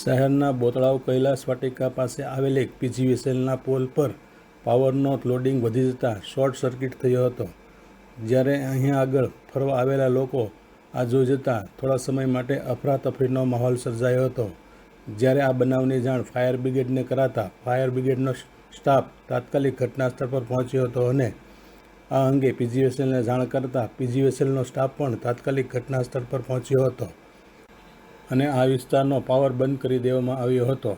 શહેરના બોતળાવ કૈલાસ વાટિકા પાસે આવેલ એક પીજીવીસીએલના પોલ પર પાવરનો લોડિંગ વધી જતાં શોર્ટ સર્કિટ થયો હતો, જ્યારે અહીં આગળ ફરવા આવેલા લોકો આ જોઈ જતાં થોડા સમય માટે અફરાતફરીનો માહોલ સર્જાયો હતો. જ્યારે આ બનાવની જાણ ફાયર બ્રિગેડને કરાતા ફાયર બ્રિગેડનો સ્ટાફ તાત્કાલિક ઘટના સ્થળ પર પહોંચ્યો હતો અને આ અંગે પીજીવીસીએલને જાણ કરતાં પીજીવીસીએલનો સ્ટાફ પણ તાત્કાલિક ઘટના સ્થળ પર પહોંચ્યો હતો અને આ વિસ્તારનો પાવર બંધ કરી દેવામાં આવ્યો હતો.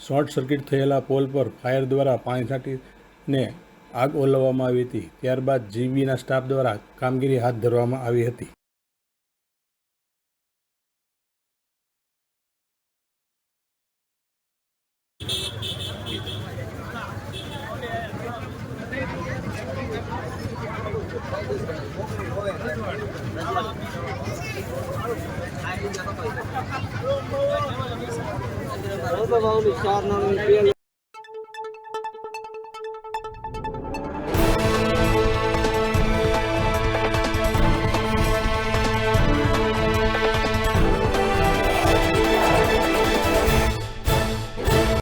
શોર્ટ સર્કિટ થયેલા પોલ પર ફાયર દ્વારા પાણી છાંટીને આગ ઓલવવામાં આવી હતી. ત્યારબાદ જીબીના સ્ટાફ દ્વારા કામગીરી હાથ ધરવામાં આવી હતી. ચાર